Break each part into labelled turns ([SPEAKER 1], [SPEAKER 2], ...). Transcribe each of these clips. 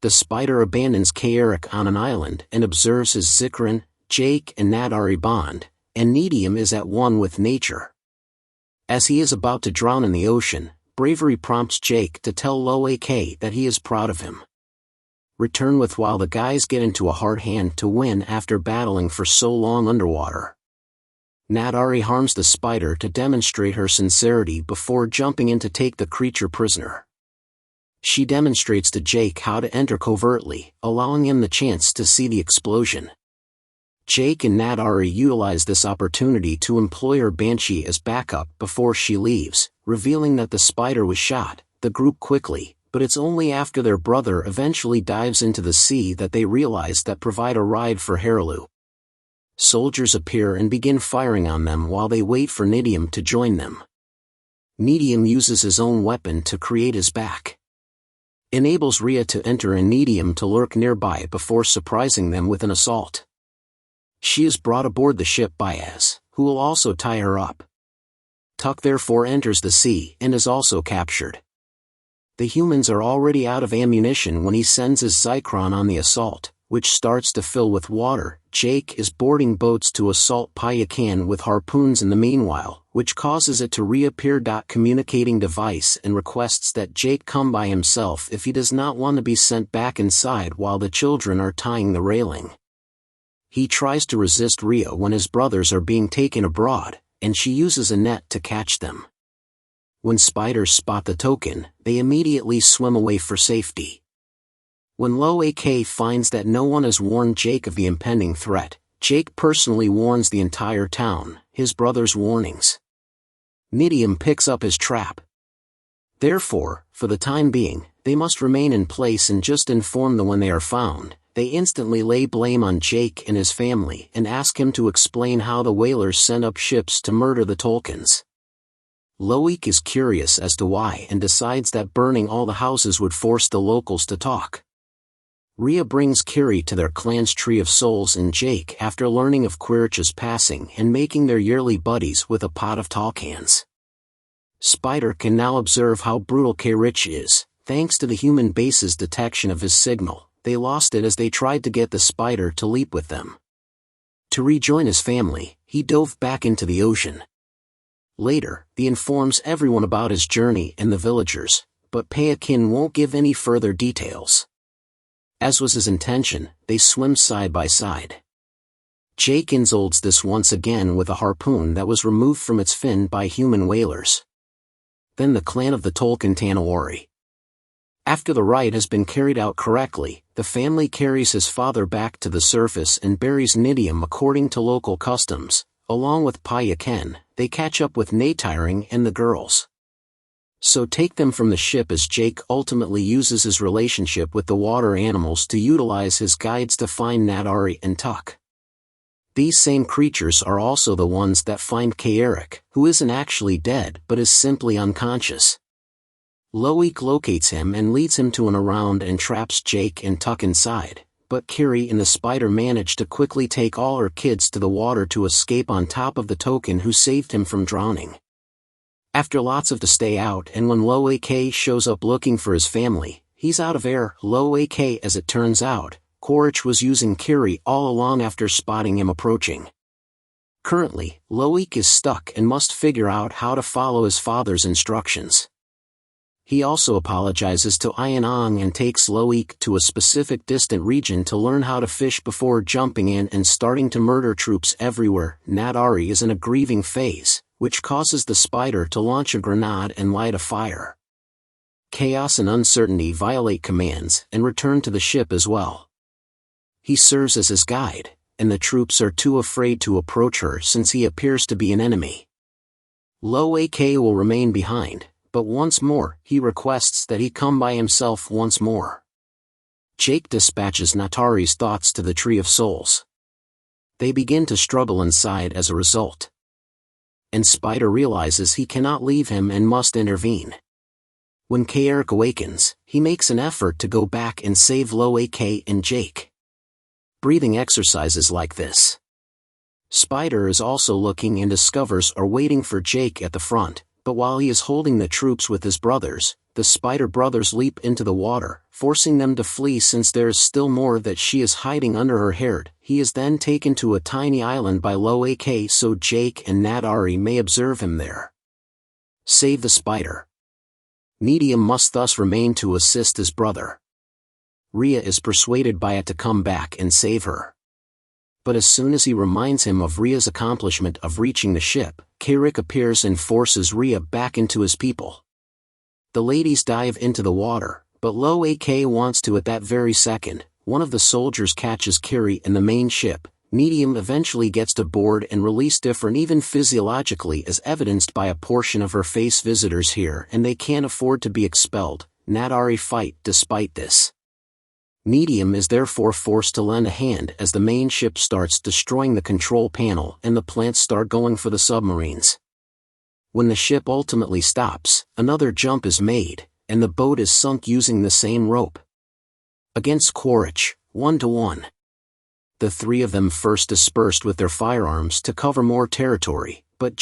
[SPEAKER 1] The spider abandons Kaerik on an island and observes his Zikrin, Jake and Neytiri bond, and Neytiri is at one with nature. As he is about to drown in the ocean, bravery prompts Jake to tell Loak that he is proud of him. Return with while the guys get into a hard hand to win after battling for so long underwater. Neytiri harms the spider to demonstrate her sincerity before jumping in to take the creature prisoner. She demonstrates to Jake how to enter covertly, allowing him the chance to see the explosion. Jake and Neytiri utilize this opportunity to employ her Banshee as backup before she leaves, revealing that the spider was shot. The group quickly, but it's only after their brother eventually dives into the sea that they realize that provide a ride for Harilu. Soldiers appear and begin firing on them while they wait for Neytiri to join them. Neytiri uses his own weapon to create his back. Enables Rhea to enter and Neytiri to lurk nearby before surprising them with an assault. She is brought aboard the ship by Az, who will also tie her up. Tuck therefore enters the sea and is also captured. The humans are already out of ammunition when he sends his Zycron on the assault, which starts to fill with water. Jake is boarding boats to assault Payakan with harpoons in the meanwhile, which causes it to reappear. Communicating device and requests that Jake come by himself if he does not want to be sent back inside while the children are tying the railing. He tries to resist Rhea when his brothers are being taken abroad, and she uses a net to catch them. When spiders spot the token, they immediately swim away for safety. When Loak finds that no one has warned Jake of the impending threat, Jake personally warns the entire town, his brother's warnings. Neytiri picks up his trap. Therefore, for the time being, they must remain in place and just inform them when they are found. They instantly lay blame on Jake and his family and ask him to explain how the whalers sent up ships to murder the Tolkiens. Loak is curious as to why and decides that burning all the houses would force the locals to talk. Rhea brings Kiri to their clan's Tree of Souls and Jake after learning of Quirich's passing and making their yearly buddies with a pot of Tolkiens. Spider can now observe how brutal Quirich is. Thanks to the human base's detection of his signal, they lost it as they tried to get the spider to leap with them. To rejoin his family, he dove back into the ocean. Later, he informs everyone about his journey and the villagers, but Payakan won't give any further details. As was his intention, they swim side by side. Jake insults this once again with a harpoon that was removed from its fin by human whalers. Then the clan of the Tolkien Tanawari. After the rite has been carried out correctly, the family carries his father back to the surface and buries Neytiri according to local customs. Along with Payakan, they catch up with Neytiri and the girls. So take them from the ship as Jake ultimately uses his relationship with the water animals to utilize his guides to find Neytiri and Tuck. These same creatures are also the ones that find Kaerik, who isn't actually dead but is simply unconscious. Loak locates him and leads him to an around and traps Jake and Tuck inside, but Kiri and the spider manage to quickly take all her kids to the water to escape on top of the token who saved him from drowning. After lots of to stay out and when Loak shows up looking for his family, he's out of air. Loak, as it turns out, Quirich was using Kiri all along after spotting him approaching. Currently, Loak is stuck and must figure out how to follow his father's instructions. He also apologizes to Ayanong and takes Loak to a specific distant region to learn how to fish before jumping in and starting to murder troops everywhere. Neytiri is in a grieving phase, which causes the spider to launch a grenade and light a fire. Chaos and uncertainty violate commands and return to the ship as well. He serves as his guide, and the troops are too afraid to approach her since he appears to be an enemy. Loak will remain behind, but once more, he requests that he come by himself once more. Jake dispatches Neytiri's thoughts to the Tree of Souls. They begin to struggle inside as a result. And Spider realizes he cannot leave him and must intervene. When Kaerik awakens, he makes an effort to go back and save Loak and Jake. Breathing exercises like this. Spider is also looking and discovers are waiting for Jake at the front, but while he is holding the troops with his brothers, the spider brothers leap into the water, forcing them to flee since there is still more that she is hiding under her hair. He is then taken to a tiny island by Loak so Jake and Neytiri may observe him there. Save the spider. Neytiri must thus remain to assist his brother. Rhea is persuaded by it to come back and save her. But as soon as he reminds him of Rhea's accomplishment of reaching the ship, Kairik appears and forces Rhea back into his people. The ladies dive into the water, but Loak wants to at that very second. One of the soldiers catches Kiri in the main ship. Neytiri eventually gets to board and release different even physiologically as evidenced by a portion of her face visitors here, and they can't afford to be expelled. Neytiri fight despite this. Neytiri is therefore forced to lend a hand as the main ship starts destroying the control panel and the plants start going for the submarines. When the ship ultimately stops, another jump is made, and the boat is sunk using the same rope. Against Quaritch, 1-1. The three of them first dispersed with their firearms to cover more territory, but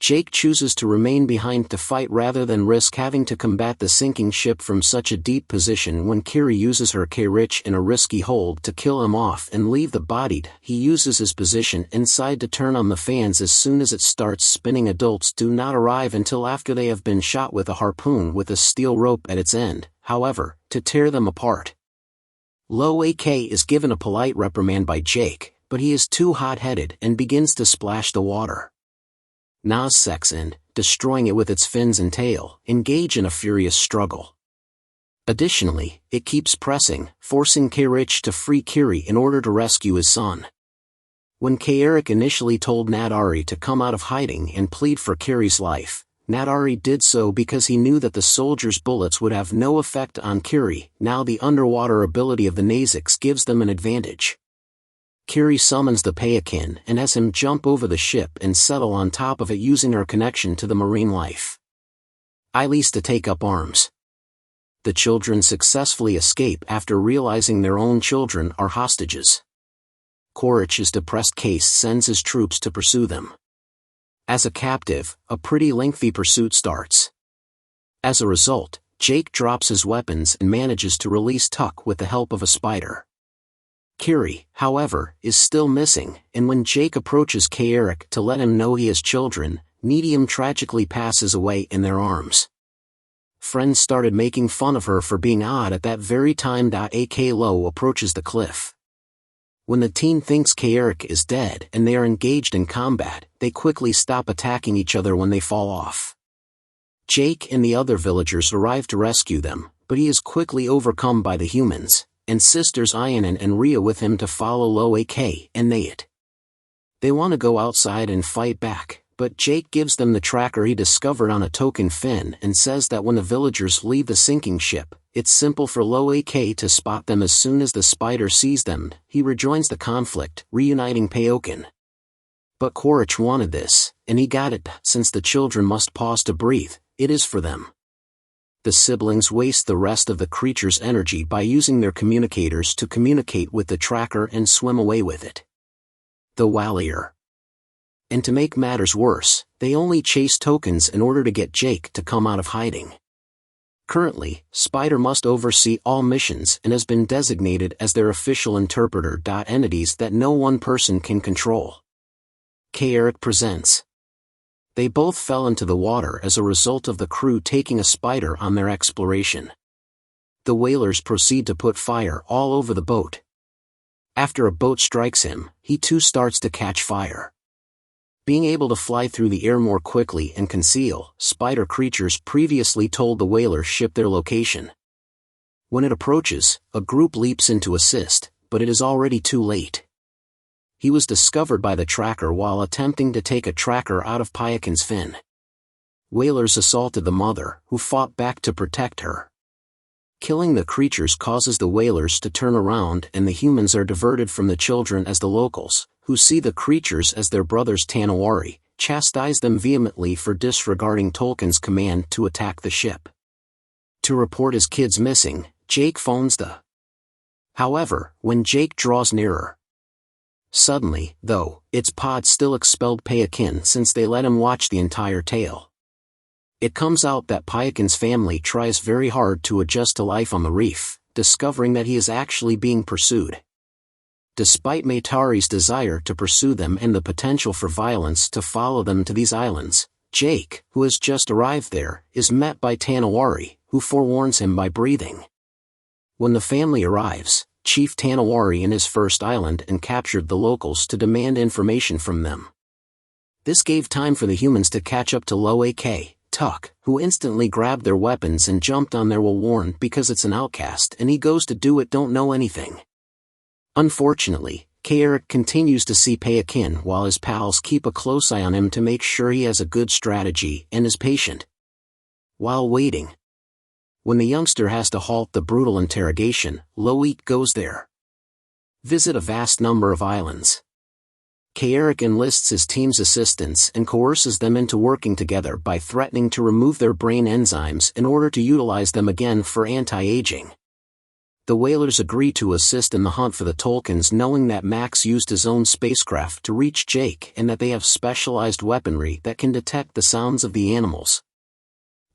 [SPEAKER 1] Jake chooses to remain behind to fight rather than risk having to combat the sinking ship from such a deep position. When Kiri uses her Kairich in a risky hold to kill him off and leave the bodied, he uses his position inside to turn on the fans as soon as it starts spinning. Adults do not arrive until after they have been shot with a harpoon with a steel rope at its end, however, to tear them apart. Loak is given a polite reprimand by Jake, but he is too hot-headed and begins to splash the water. Nas and, destroying it with its fins and tail, engage in a furious struggle. Additionally, it keeps pressing, forcing Kairich to free Kiri in order to rescue his son. When Kairik initially told Neytiri to come out of hiding and plead for Kiri's life, Neytiri did so because he knew that the soldiers' bullets would have no effect on Kiri. Now the underwater ability of the Naziks gives them an advantage. Kiri summons the Payakin and has him jump over the ship and settle on top of it using her connection to the marine life. Eilis to take up arms. The children successfully escape after realizing their own children are hostages. Quaritch's depressed case sends his troops to pursue them. As a captive, a pretty lengthy pursuit starts. As a result, Jake drops his weapons and manages to release Tuck with the help of a spider. Kiri, however, is still missing, and when Jake approaches Kairik to let him know he has children, Neytiri tragically passes away in their arms. Friends started making fun of her for being odd at that very time. Lo approaches the cliff. When the teen thinks Kairik is dead and they are engaged in combat, they quickly stop attacking each other when they fall off. Jake and the other villagers arrive to rescue them, but he is quickly overcome by the humans, and sisters Ianan and Rhea with him to follow Loak and Nate. They want to go outside and fight back, but Jake gives them the tracker he discovered on a token fin and says that when the villagers leave the sinking ship, it's simple for Loak to spot them as soon as the spider sees them. He rejoins the conflict, reuniting Payokin. But Quaritch wanted this, and he got it. Since the children must pause to breathe, it is for them. The siblings waste the rest of the creature's energy by using their communicators to communicate with the tracker and swim away with it. The Wallier. And to make matters worse, they only chase tokens in order to get Jake to come out of hiding. Currently, Spider must oversee all missions and has been designated as their official interpreter. Entities that no one person can control. Kairik presents. They both fell into the water as a result of the crew taking a spider on their exploration. The whalers proceed to put fire all over the boat. After a boat strikes him, he too starts to catch fire. Being able to fly through the air more quickly and conceal, spider creatures previously told the whaler ship their location. When it approaches, a group leaps in to assist, but it is already too late. He was discovered by the tracker while attempting to take a tracker out of Payakin's fin. Whalers assaulted the mother, who fought back to protect her. Killing the creatures causes the whalers to turn around and the humans are diverted from the children as the locals, who see the creatures as their brothers Tanawari, chastise them vehemently for disregarding Tolkien's command to attack the ship. To report his kids missing, Jake phones the. However, when Jake draws nearer, suddenly, though, its pod still expelled Payakin since they let him watch the entire tale. It comes out that Payakin's family tries very hard to adjust to life on the reef, discovering that he is actually being pursued. Despite Neytiri's desire to pursue them and the potential for violence to follow them to these islands, Jake, who has just arrived there, is met by Tanawari, who forewarns him by breathing. When the family arrives, Chief Tanawari in his first island and captured the locals to demand information from them. This gave time for the humans to catch up to Loak, Tuck, who instantly grabbed their weapons and jumped on their will warn because it's an outcast and he goes to do it don't know anything. Unfortunately, Kaerik continues to see Payakin while his pals keep a close eye on him to make sure he has a good strategy and is patient. While waiting, when the youngster has to halt the brutal interrogation, Loik goes there. Visit a vast number of islands. Kaerik enlists his team's assistance and coerces them into working together by threatening to remove their brain enzymes in order to utilize them again for anti-aging. The whalers agree to assist in the hunt for the Tolkiens, knowing that Max used his own spacecraft to reach Jake and that they have specialized weaponry that can detect the sounds of the animals.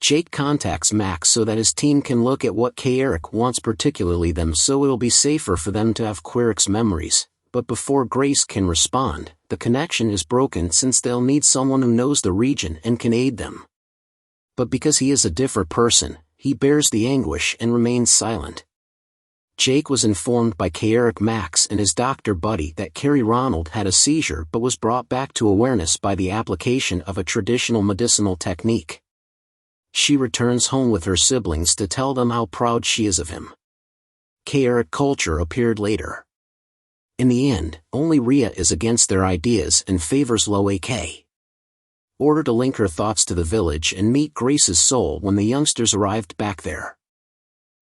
[SPEAKER 1] Jake contacts Max so that his team can look at what Kaerik wants, particularly them, so it'll be safer for them to have Quirik's memories, but before Grace can respond, the connection is broken since they'll need someone who knows the region and can aid them. But because he is a different person, he bears the anguish and remains silent. Jake was informed by Kaerik, Max and his doctor buddy that Carrie Ronald had a seizure but was brought back to awareness by the application of a traditional medicinal technique. She returns home with her siblings to tell them how proud she is of him. Kaerik culture appeared later. In the end, only Rhea is against their ideas and favors Loak. Ordered to link her thoughts to the village and meet Grace's soul when the youngsters arrived back there.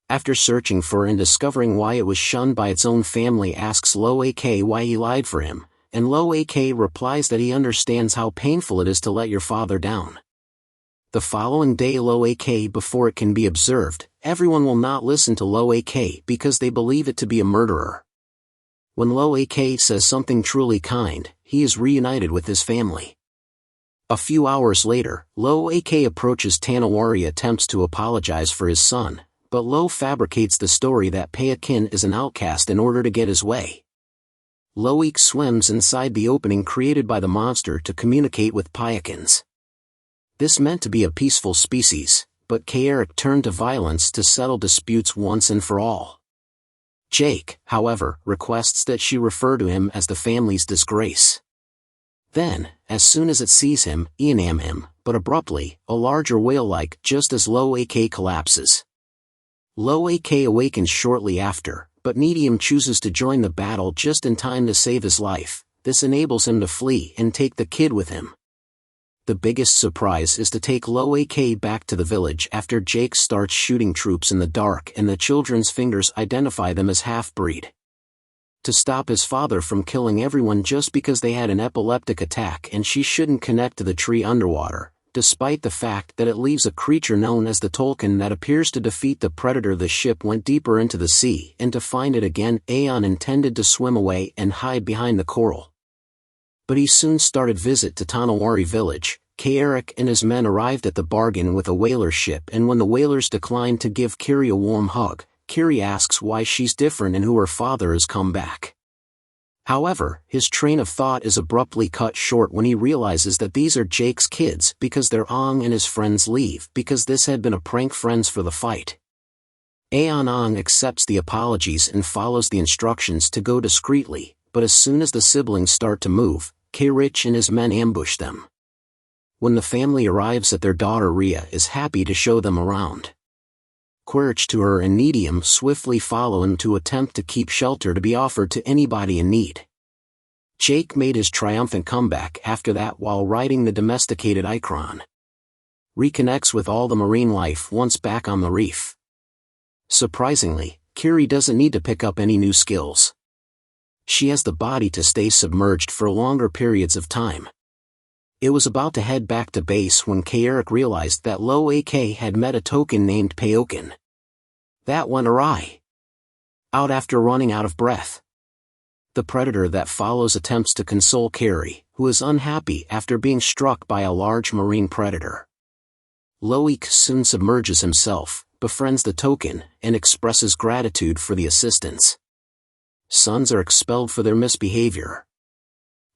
[SPEAKER 1] After searching for and discovering why it was shunned by its own family, asks Loak why he lied for him, and Loak replies that he understands how painful it is to let your father down. The following day, Loak, before it can be observed, everyone will not listen to Loak because they believe it to be a murderer. When Loak says something truly kind, he is reunited with his family. A few hours later, Loak approaches Tanawari, attempts to apologize for his son, but Lo fabricates the story that Payakin is an outcast in order to get his way. Loik swims inside the opening created by the monster to communicate with Payakins. This meant to be a peaceful species, but Kaerik turned to violence to settle disputes once and for all. Jake, however, requests that she refer to him as the family's disgrace. Then, as soon as it sees him, enam him, but abruptly, a larger whale-like, just as Loak collapses. Loak awakens shortly after, but Neytiri chooses to join the battle just in time to save his life. This enables him to flee and take the kid with him. The biggest surprise is to take Loak back to the village after Jake starts shooting troops in the dark and the children's fingers identify them as half-breed. To stop his father from killing everyone just because they had an epileptic attack and she shouldn't connect to the tree underwater, despite the fact that it leaves a creature known as the Tolkien that appears to defeat the predator. The ship went deeper into the sea, and to find it again, Aeon intended to swim away and hide behind the coral. But he soon started visit to Tanawari village. Kaerik and his men arrived at the bargain with a whaler ship, and when the whalers declined to give Kiri a warm hug, Kiri asks why she's different and who her father has come back. However, his train of thought is abruptly cut short when he realizes that these are Jake's kids because their Ong and his friends leave because this had been a prank friends for the fight. Aeon Ong accepts the apologies and follows the instructions to go discreetly, but as soon as the siblings start to move, Kaerich and his men ambush them. When the family arrives at their daughter, Rhea is happy to show them around. Quirich to her and Neytiri swiftly follow him to attempt to keep shelter to be offered to anybody in need. Jake made his triumphant comeback after that while riding the domesticated Ikron. Reconnects with all the marine life once back on the reef. Surprisingly, Kiri doesn't need to pick up any new skills. She has the body to stay submerged for longer periods of time. It was about to head back to base when Kaerik realized that Loak had met a token named Payokin. That went awry. Out after running out of breath. The predator that follows attempts to console Kiri, who is unhappy after being struck by a large marine predator. Loic soon submerges himself, befriends the token, and expresses gratitude for the assistance. Sons are expelled for their misbehavior.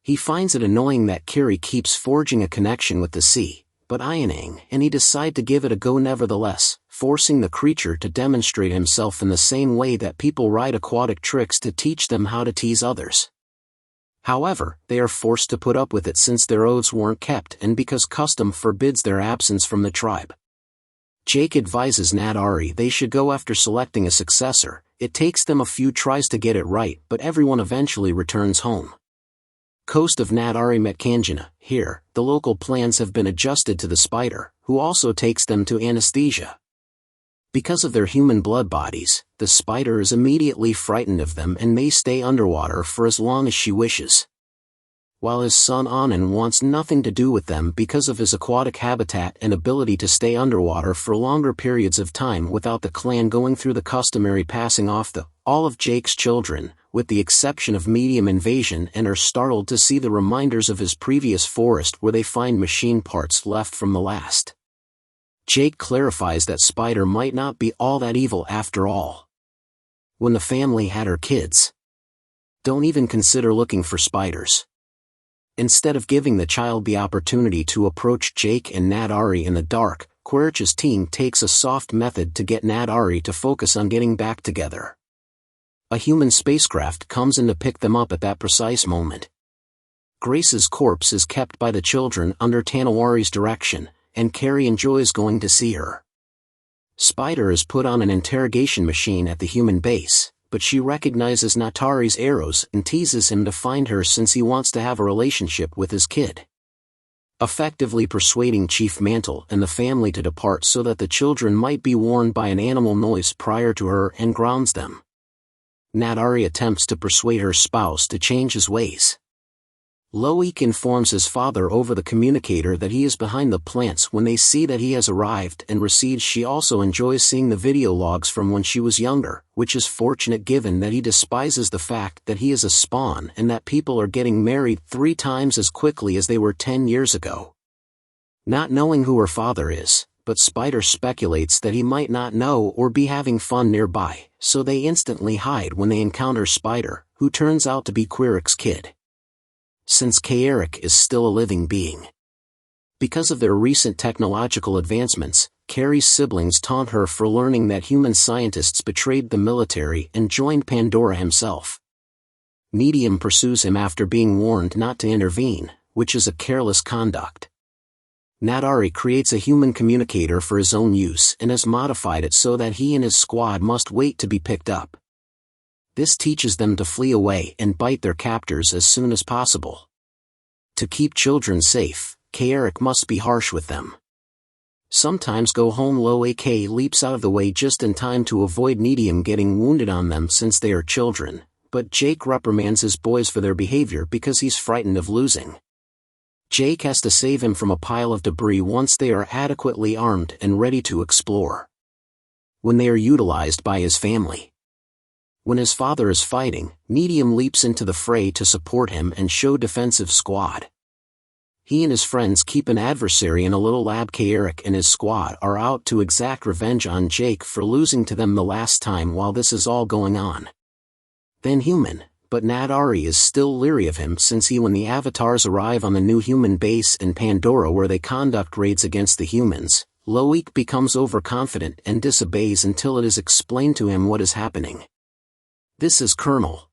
[SPEAKER 1] He finds it annoying that Kiri keeps forging a connection with the sea, but ironing, and he decides to give it a go nevertheless, forcing the creature to demonstrate himself in the same way that people ride aquatic tricks to teach them how to tease others. However, they are forced to put up with it since their oaths weren't kept and because custom forbids their absence from the tribe. Jake advises Neytiri they should go after selecting a successor. It takes them a few tries to get it right, but everyone eventually returns home. Coast of Neytiri met Kanjana. Here, the local plans have been adjusted to the spider, who also takes them to anesthesia. Because of their human blood bodies, the spider is immediately frightened of them and may stay underwater for as long as she wishes. While his son Anand wants nothing to do with them because of his aquatic habitat and ability to stay underwater for longer periods of time without the clan going through the customary passing off all of Jake's children, with the exception of medium invasion, and are startled to see the reminders of his previous forest where they find machine parts left from the last. Jake clarifies that Spider might not be all that evil after all. When the family had her kids, don't even consider looking for spiders. Instead of giving the child the opportunity to approach Jake and Neytiri in the dark, Quirch's team takes a soft method to get Neytiri to focus on getting back together. A human spacecraft comes in to pick them up at that precise moment. Grace's corpse is kept by the children under Tanawari's direction, and Carrie enjoys going to see her. Spider is put on an interrogation machine at the human base, but she recognizes Neytiri's arrows and teases him to find her since he wants to have a relationship with his kid. Effectively persuading Chief Mantle and the family to depart so that the children might be warned by an animal noise prior to her and grounds them. Neytiri attempts to persuade her spouse to change his ways. Loic informs his father over the communicator that he is behind the plants when they see that he has arrived, and recedes she also enjoys seeing the video logs from when she was younger, which is fortunate given that he despises the fact that he is a spawn and that people are getting married 3 times as quickly as they were 10 years ago. Not knowing who her father is, but Spider speculates that he might not know or be having fun nearby, so they instantly hide when they encounter Spider, who turns out to be Quiric's kid. Since Quiric is still a living being. Because of their recent technological advancements, Carrie's siblings taunt her for learning that human scientists betrayed the military and joined Pandora himself. Neytiri pursues him after being warned not to intervene, which is a careless conduct. Neytiri creates a human communicator for his own use and has modified it so that he and his squad must wait to be picked up. This teaches them to flee away and bite their captors as soon as possible. To keep children safe, Quiric must be harsh with them. Sometimes Go Home Loak leaps out of the way just in time to avoid Neytiri getting wounded on them since they are children, but Jake reprimands his boys for their behavior because he's frightened of losing. Jake has to save him from a pile of debris once they are adequately armed and ready to explore. When they are utilized by his family. When his father is fighting, Neytiri leaps into the fray to support him and show defensive squad. He and his friends keep an adversary in a little lab. Quiric and his squad are out to exact revenge on Jake for losing to them the last time while this is all going on. Then human, but Neytiri is still leery of him since when the avatars arrive on the new human base in Pandora where they conduct raids against the humans, Loic becomes overconfident and disobeys until it is explained to him what is happening. This is Colonel.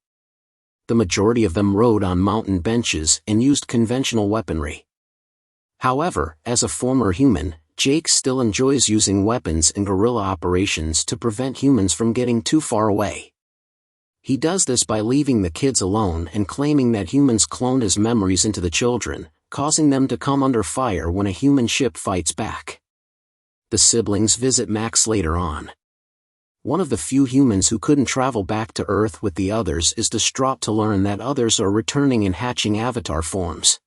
[SPEAKER 1] The majority of them rode on mountain benches and used conventional weaponry. However, as a former human, Jake still enjoys using weapons in guerrilla operations to prevent humans from getting too far away. He does this by leaving the kids alone and claiming that humans cloned his memories into the children, causing them to come under fire when a human ship fights back. The siblings visit Max later on. One of the few humans who couldn't travel back to Earth with the others is distraught to learn that others are returning in hatching avatar forms.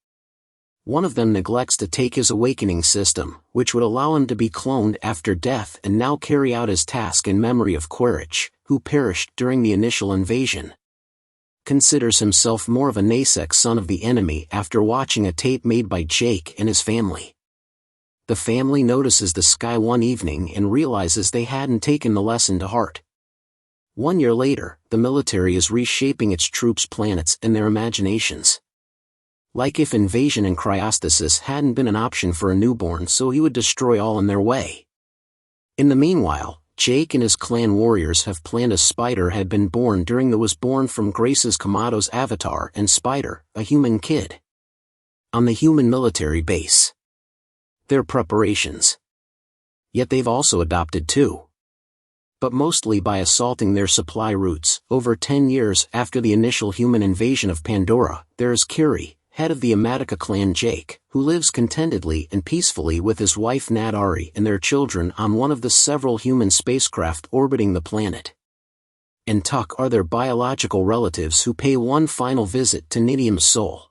[SPEAKER 1] One of them neglects to take his awakening system, which would allow him to be cloned after death and now carry out his task in memory of Quiric, who perished during the initial invasion. Considers himself more of a Nasek son of the enemy after watching a tape made by Jake and his family. The family notices the sky one evening and realizes they hadn't taken the lesson to heart. 1 year later, the military is reshaping its troops' planets and their imaginations. Like if invasion and cryostasis hadn't been an option for a newborn, so he would destroy all in their way. In the meanwhile, Jake and his clan warriors have planned a spider had been born during the was born from Grace's Kamado's avatar and Spider, a human kid. On the human military base. Their preparations. Yet they've also adopted two. But mostly by assaulting their supply routes. Over 10 years after the initial human invasion of Pandora, there is Kiri, head of the Amatica clan Jake, who lives contentedly and peacefully with his wife Neytiri and their children on one of the several human spacecraft orbiting the planet. And Tuck are their biological relatives who pay one final visit to Neytiri's soul.